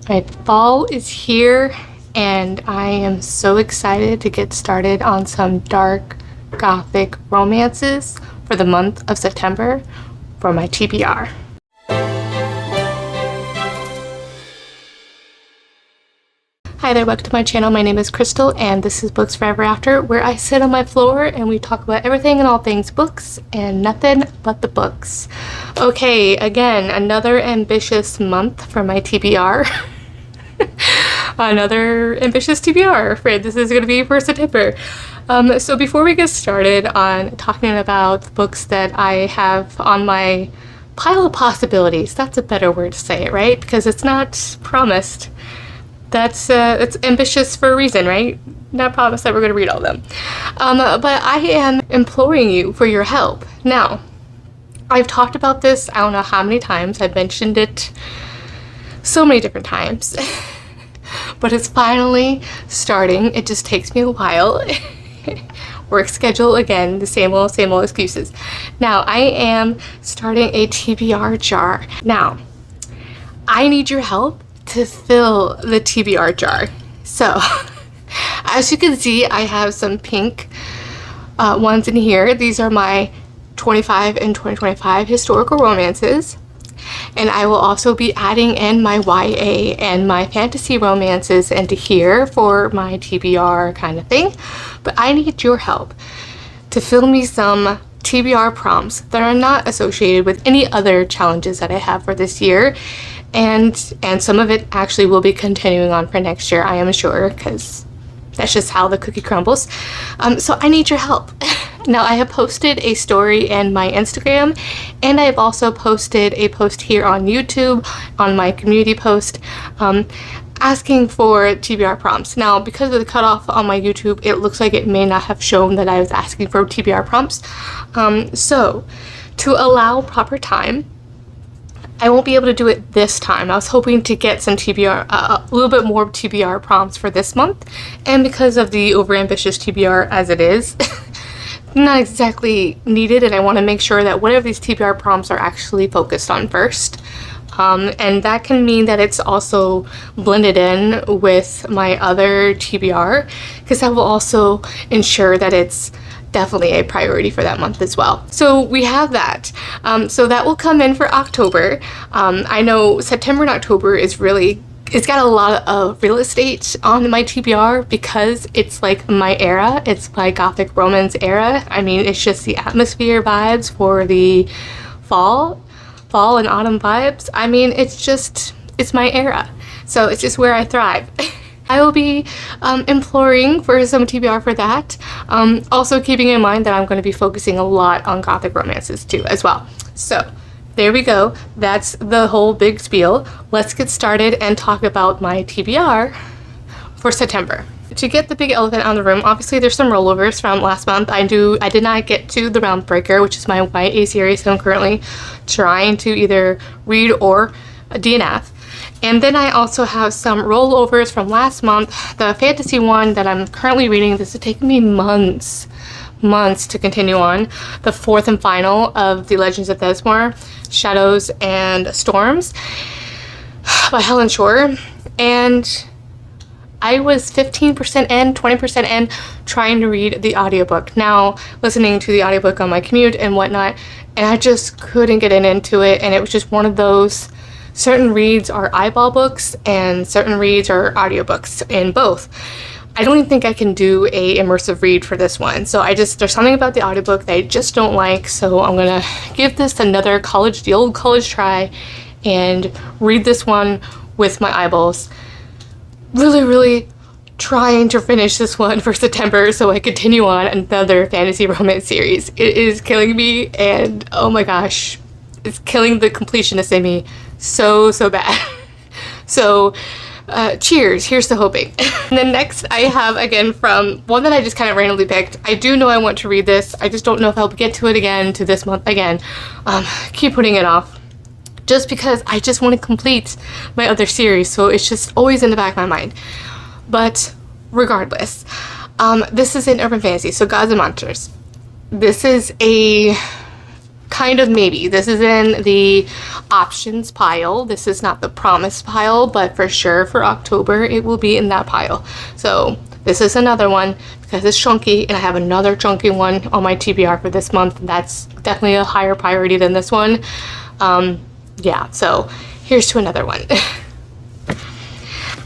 Alright, fall is here and I am so excited to get started on some dark Gothic romances for the month of September for my TBR. Hi there, welcome to my channel. My name is Crystal and this is Books Forever After, where I sit on my floor and we talk about everything and all things books and nothing but the books. Okay, again, another ambitious month for my TBR. Another ambitious TBR, afraid this is going to be for September. So before we get started on talking about the books that I have on my pile of possibilities, that's a better word to say it, right? Because it's not promised. It's ambitious for a reason, right? Not promised that we're going to read all of them. But I am imploring you for your help. Now, I've talked about this, I don't know how many times. I've mentioned it so many different times. But it's finally starting. It just takes me a while. Work schedule again, the same old excuses. Now, I am starting a TBR jar. Now, I need your help to fill the TBR jar. So, as you can see, I have some pink ones in here. These are my 25 and 2025 historical romances. And I will also be adding in my YA and my fantasy romances into here for my TBR kind of thing. But I need your help to fill me some TBR prompts that are not associated with any other challenges that I have for this year. And some of it actually will be continuing on for next year, I am sure, because that's just how the cookie crumbles. So I need your help. Now, I have posted a story in my Instagram, and I've also posted a post here on YouTube on my community post asking for TBR prompts. Now, because of the cutoff on my YouTube, it looks like it may not have shown that I was asking for TBR prompts. So, to allow proper time, I won't be able to do it this time. I was hoping to get some TBR, a little bit more TBR prompts for this month, and because of the overambitious TBR as it is, not exactly needed, and I want to make sure that whatever these TBR prompts are actually focused on first. And that can mean that it's also blended in with my other TBR, because that will also ensure that it's definitely a priority for that month as well. So we have that. So that will come in for October. I know September and October is really, it's got a lot of real estate on my TBR because it's like my era. It's my Gothic romance era. I mean, it's just the atmosphere vibes for the fall and autumn vibes. I mean, it's my era. So it's just where I thrive. I will be imploring for some TBR for that. Also keeping in mind that I'm going to be focusing a lot on Gothic romances too as well. So there we go. That's the whole big spiel. Let's get started and talk about my TBR for September. To get the big elephant out of the room, obviously there's some rollovers from last month. I did not get to The Realm Breaker, which is my YA series, so I'm currently trying to either read or DNF. And then I also have some rollovers from last month. The fantasy one that I'm currently reading, this is taking me months to continue on. The fourth and final of the Legends of Thesmore, Shadows and Storms by Helen Shore. And I was 15% in, 20% in, trying to read the audiobook. Now, listening to the audiobook on my commute and whatnot, and I just couldn't get into it, and it was just one of those, certain reads are eyeball books, and certain reads are audiobooks, in both. I don't even think I can do a immersive read for this one, so there's something about the audiobook that I just don't like, so I'm gonna give this another the old college try, and read this one with my eyeballs. Really trying to finish this one for September so I continue on another fantasy romance series. It is killing me, and oh my gosh, it's killing the completionist in me so bad. So cheers, here's to hoping. And then next I have, again, from one that I just kind of randomly picked. I do know I want to read this, I just don't know if I'll get to it again to this month again. Keep putting it off just because I just want to complete my other series, so it's just always in the back of my mind. But regardless, this is an urban fantasy, so Gods and Monsters. This is a kind of maybe. This is in the options pile. This is not the promise pile, but for sure for October it will be in that pile. So this is another one because it's chunky, and I have another chunky one on my TBR for this month. That's definitely a higher priority than this one. Yeah, so here's to another one.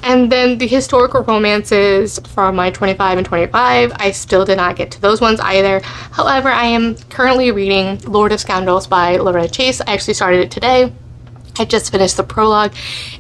And then the historical romances from my 25 and 25, I still did not get to those ones either. However, I am currently reading Lord of Scoundrels by Loretta Chase. I actually started it today. I just finished the prologue,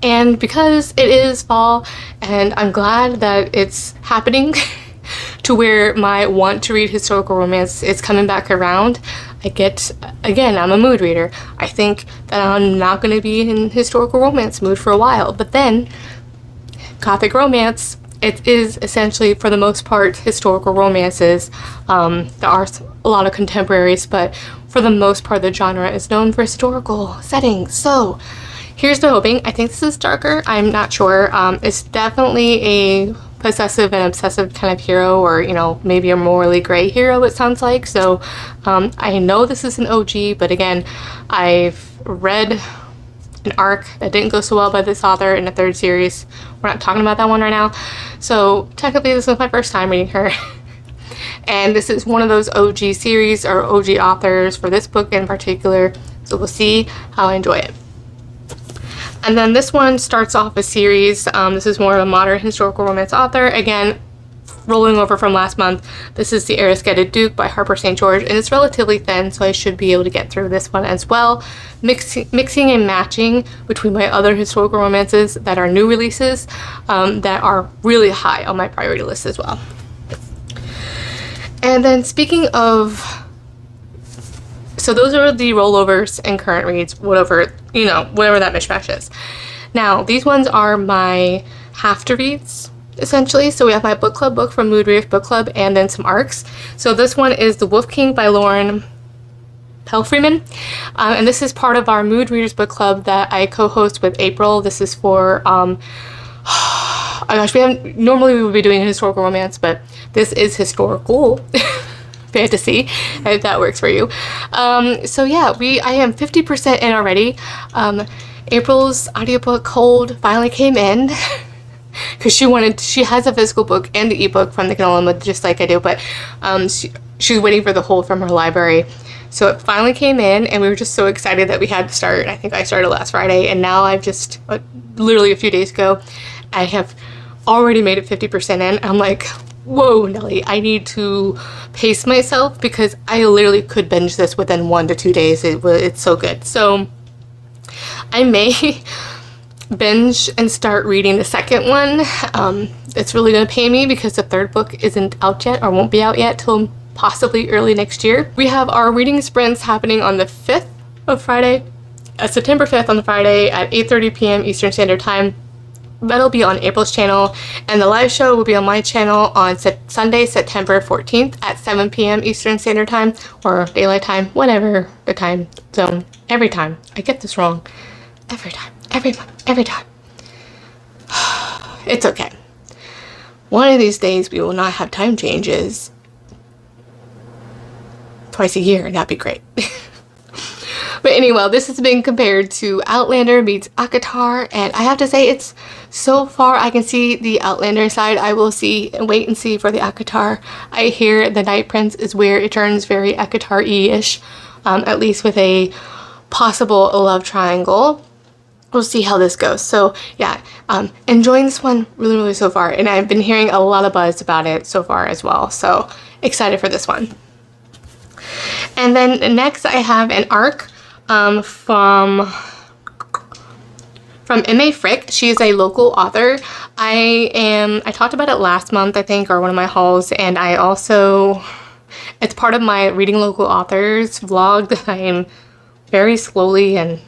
and because it is fall and I'm glad that it's happening to where my want to read historical romance is coming back around, again, I'm a mood reader. I think that I'm not going to be in historical romance mood for a while, but then Gothic romance, it is essentially, for the most part, historical romances. There are a lot of contemporaries, but for the most part, the genre is known for historical settings. So here's to hoping. I think this is darker. I'm not sure. It's definitely a possessive and obsessive kind of hero, or, you know, maybe a morally gray hero, it sounds like. So I know this is an OG, but again, I've read an arc that didn't go so well by this author in the third series. We're not talking about that one right now. So technically this was my first time reading her. And this is one of those OG series or OG authors for this book in particular. So we'll see how I enjoy it. And then this one starts off a series. This is more of a modern historical romance author. Again, rolling over from last month, this is The Arrowskedded Duke by Harper St. George, and it's relatively thin, so I should be able to get through this one as well. Mixing and matching between my other historical romances that are new releases that are really high on my priority list as well. And then speaking of, so those are the rollovers and current reads, whatever, you know, whatever that mishmash is. Now, these ones are my have to reads, essentially. So we have my book club book from Mood Readers Book Club, and then some arcs. So this one is The Wolf King by Lauren Palphreyman, and this is part of our Mood Readers Book Club that I co-host with April. This is for oh gosh, normally we would be doing a historical romance, but this is historical fantasy, if that works for you. So yeah, I am 50% in already. April's audiobook Cold finally came in. Because she has a physical book and the ebook from the Kindle Unlimited, just like I do, but she's waiting for the hold from her library. So it finally came in, and we were just so excited that we had to start. I think I started last Friday, and now I've just, literally a few days ago, I have already made it 50% in. I'm like, whoa, Nelly, I need to pace myself because I literally could binge this within 1 to 2 days. It's so good. So I may binge and start reading the second one. It's really going to pay me because the third book isn't out yet, or won't be out yet till possibly early next year. We have our reading sprints happening on the 5th of Friday, September 5th on the Friday at 8:30 p.m. Eastern Standard Time. That'll be on April's channel, and the live show will be on my channel on Sunday, September 14th at 7 p.m. Eastern Standard Time, or Daylight Time, whatever the time zone. Every time. I get this wrong. Every time. Every time. It's okay. One of these days we will not have time changes twice a year, and that'd be great. But anyway, this has been compared to Outlander meets ACOTAR, and I have to say, it's so far I can see the Outlander side. I will wait and see for the ACOTAR. I hear the Night Prince is where it turns very ACOTAR-y-ish, at least with a possible love triangle. We'll see how this goes. So yeah, enjoying this one really so far, and I've been hearing a lot of buzz about it so far as well, so excited for this one. And then next I have an arc from M.A. Frick. She is a local author. I talked about it last month, I think, or one of my hauls, and I also, it's part of my reading local authors vlog that I am very slowly and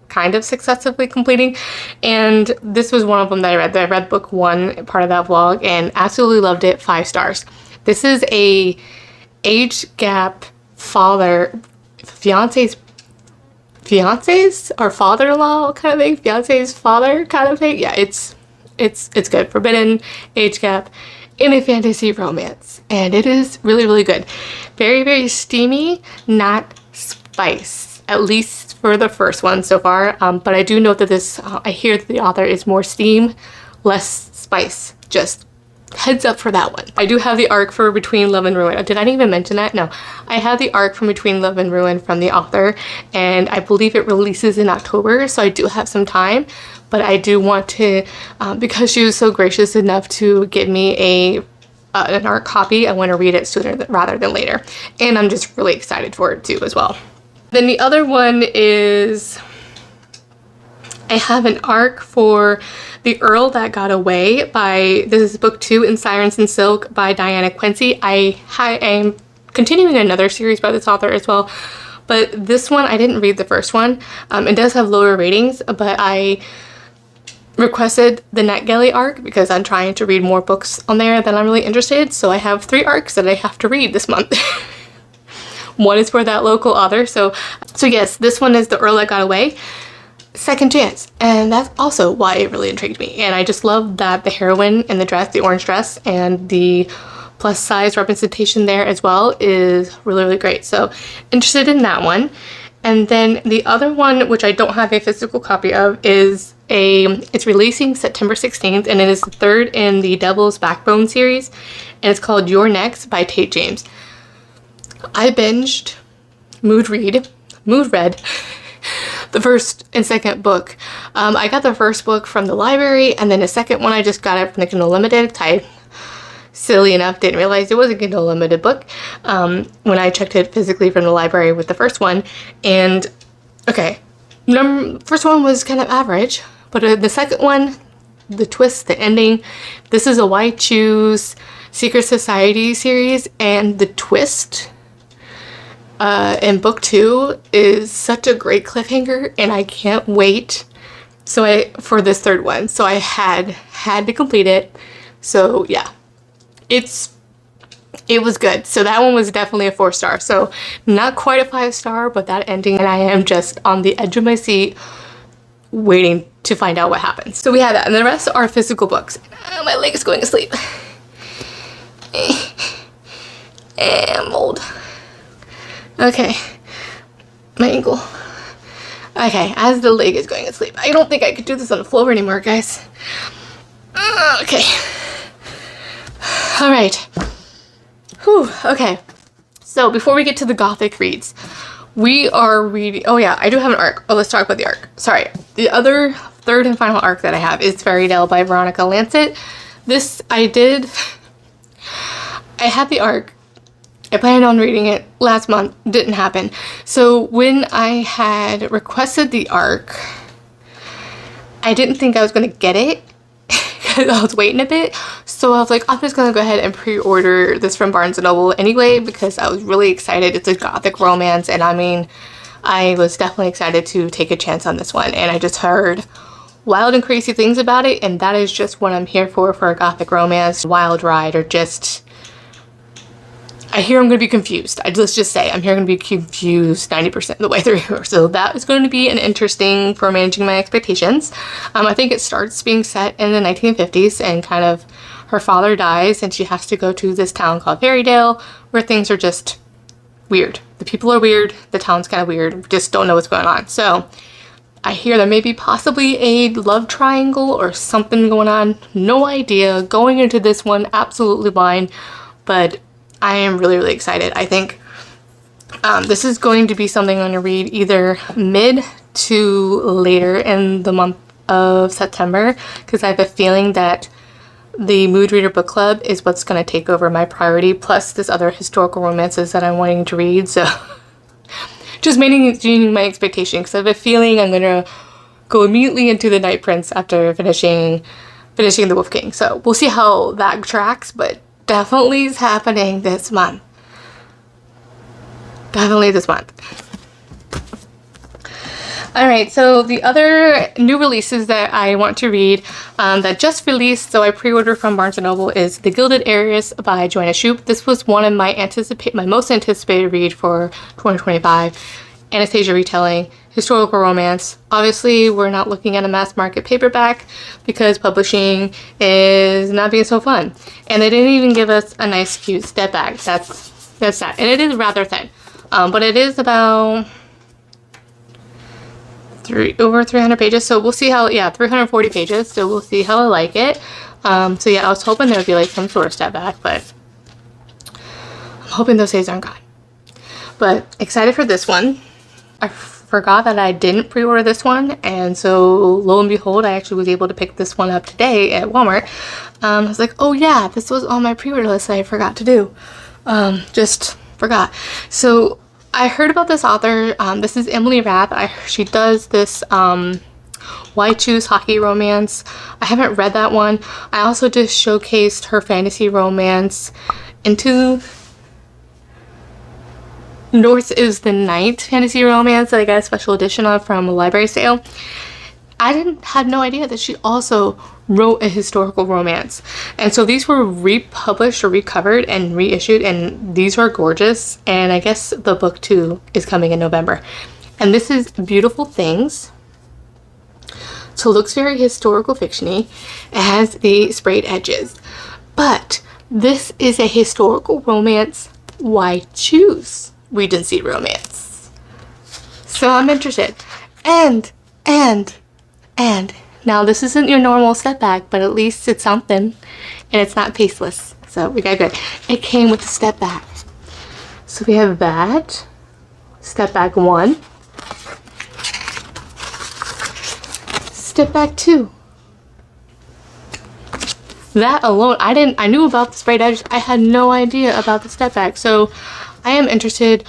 kind of successively completing, and this was one of them that I read. I read book 1, part of that vlog, and absolutely loved it. 5 stars. This is a age gap fiance's or father-in-law kind of thing, fiance's father kind of thing. Yeah, it's good. Forbidden age gap in a fantasy romance, and it is really good. Very steamy, not spice, at least for the first one so far. But I do note that this, I hear that the author is more steam, less spice. Just heads up for that one. I do have the arc for Between Love and Ruin. Did I even mention that? No. I have the arc from Between Love and Ruin from the author, and I believe it releases in October, so I do have some time. But I do want to, because she was so gracious enough to give me an art copy, I want to read it sooner rather than later. And I'm just really excited for it too as well. Then the other one is, I have an arc for The Earl That Got Away this is book 2 in Sirens and Silk by Diana Quincy. I am continuing another series by this author as well, but this one, I didn't read the first one. It does have lower ratings, but I requested the NetGalley arc because I'm trying to read more books on there that I'm really interested. So I have 3 arcs that I have to read this month. One is for that local author. So yes, this one is The Earl That Got Away. Second chance, and that's also why it really intrigued me. And I just love that the heroine in the dress, the orange dress, and the plus size representation there as well is really, really great. So interested in that one. And then the other one, which I don't have a physical copy of, is it's releasing September 16th, and it is the 3rd in the Devil's Backbone series, and it's called You're Next by Tate James. I binged, mood read the first and second book. I got the first book from the library, and then the second one I just got it from the Kindle Limited. I, silly enough, didn't realize it was a Kindle Limited book when I checked it physically from the library with the first one. And okay, first one was kind of average, but the second one, the twist, the ending, this is a Why Choose Secret Society series, and the twist in book 2 is such a great cliffhanger, and I can't wait for this third one. So I had to complete it. So yeah, it was good. So that one was definitely a 4-star. So not quite a 5-star, but that ending, and I am just on the edge of my seat waiting to find out what happens. So we have that, and the rest are physical books. My leg is going to sleep. I'm old. Okay, my ankle. Okay, as the leg is going to sleep. I don't think I could do this on the floor anymore, guys. Okay. All right. Whew, okay. So before we get to the Gothic reads, we are reading, oh yeah, I do have an arc. Oh, let's talk about the arc. Sorry. The other third and final arc that I have is Fairy Tale by Veronica Lancet. This, I had the arc. I planned on reading it last month, didn't happen. So when I had requested the arc, I didn't think I was going to get it because I was waiting a bit. So I was like, I'm just going to go ahead and pre-order this from Barnes & Noble anyway because I was really excited. It's a Gothic romance, and I mean, I was definitely excited to take a chance on this one. And I just heard wild and crazy things about it, and that is just what I'm here for a Gothic romance. Wild ride, or just, I hear I'm going to be confused. Let's just say I'm here going to be confused 90% of the way through. So that is going to be an interesting for managing my expectations. I think it starts being set in the 1950s, and kind of her father dies and she has to go to this town called Fairytale where things are just weird. The people are weird. The town's kind of weird. Just don't know what's going on. So I hear there may be possibly a love triangle or something going on. No idea. Going into this one absolutely blind, but I am really, really excited. I think this is going to be something I'm going to read either mid to later in the month of September, because I have a feeling that the Mood Reader Book Club is what's going to take over my priority, plus this other historical romances that I'm wanting to read. So just managing my expectations, because I have a feeling I'm going to go immediately into The Night Prince after finishing The Wolf King. So we'll see how that tracks, but definitely is happening this month. Definitely this month. Alright, so the other new releases that I want to read that just released, so I pre-ordered from Barnes & Noble, is The Gilded Heiress by Joanna Shupe. This was one of my most anticipated read for 2025. Anastasia retelling, historical romance. Obviously, we're not looking at a mass market paperback because publishing is not being so fun. And they didn't even give us a nice, cute step back. That's sad. And it is rather thin. But it is about over 300 pages. So we'll see how, yeah, 340 pages. So we'll see how I like it. So yeah, I was hoping there would be like some sort of step back, but I'm hoping those days aren't gone. But excited for this one. I forgot that I didn't pre-order this one, and so lo and behold, I actually was able to pick this one up today at Walmart. I was like, oh yeah, this was on my pre-order list that I forgot to do. Just forgot. So I heard about this author. This is Emily Rath. She does this Why Choose Hockey Romance. I haven't read that one. I also just showcased her fantasy romance Into North is the Night fantasy romance that I got a special edition of from a library sale. I had no idea that she also wrote a historical romance. And so these were republished or recovered and reissued, and these are gorgeous. And I guess the book 2 is coming in November. And this is Beautiful Things. So it looks very historical fiction-y. It has the sprayed edges. But this is a historical romance. Why choose Regency romance? So I'm interested. And now this isn't your normal step back, but at least it's something, and it's not pasteless. So we got good. It came with the step back. So we have that. Step back 1. Step back 2. That alone, I knew about the sprayed edge. I had no idea about the step back. So I am interested.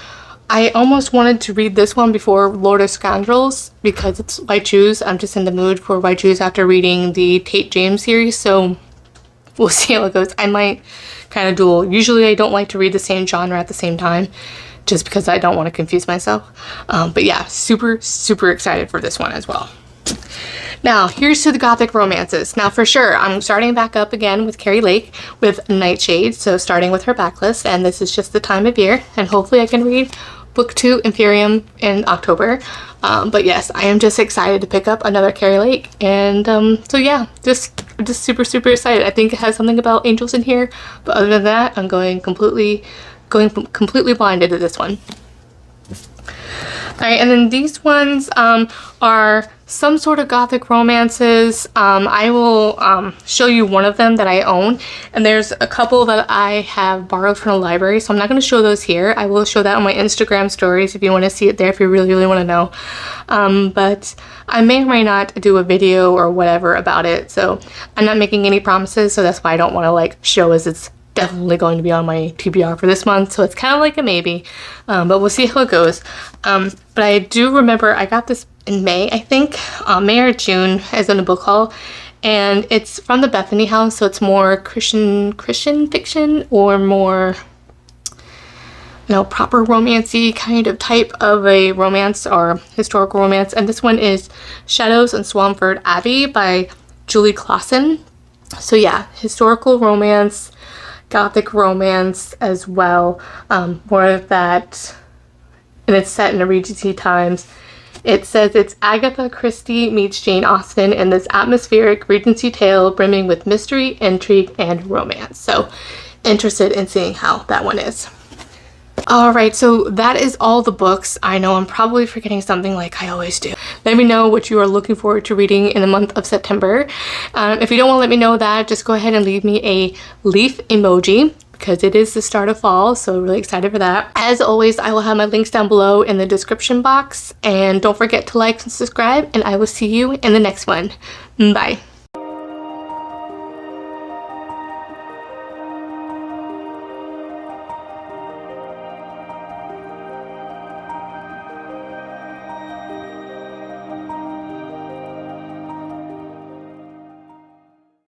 I almost wanted to read this one before Lord of Scoundrels because it's Why Choose. I'm just in the mood for Why Choose after reading the Tate James series, so we'll see how it goes. I might kind of dual. Usually I don't like to read the same genre at the same time just because I don't want to confuse myself. But yeah, super, super excited for this one as well. Now, here's to the Gothic romances. Now, for sure, I'm starting back up again with Carrie Lake with Nightshade, so starting with her backlist, and this is just the time of year, and hopefully I can read Book 2, Imperium, in October. But yes, I am just excited to pick up another Carrie Lake, and so yeah, just super, super excited. I think it has something about angels in here, but other than that, I'm going completely blinded to this one. Alright, and then these ones are some sort of Gothic romances. I will show you one of them that I own, and there's a couple that I have borrowed from the library, so I'm not going to show those here. I will show that on my Instagram stories if you want to see it there, if you really, really want to know. But I may or may not do a video or whatever about it, so I'm not making any promises, so that's why I don't want to like show as it's definitely going to be on my TBR for this month, so it's kind of like a maybe, but we'll see how it goes. But I do remember I got this in May, I think, May or June, as in a book haul, and it's from the Bethany House, so it's more Christian fiction, or more, you know, proper romancy kind of type of a romance or historical romance. And this one is Shadows in Swampford Abbey by Julie Clausen. So yeah, historical romance, Gothic romance as well, more of that, and it's set in the Regency times. It says it's Agatha Christie meets Jane Austen in this atmospheric Regency tale brimming with mystery, intrigue, and romance. So interested in seeing how that one is. Alright, so that is all the books. I know I'm probably forgetting something like I always do. Let me know what you are looking forward to reading in the month of September. If you don't want to let me know that, just go ahead and leave me a leaf emoji, because it is the start of fall, so really excited for that. As always, I will have my links down below in the description box, and don't forget to like and subscribe, and I will see you in the next one. Bye.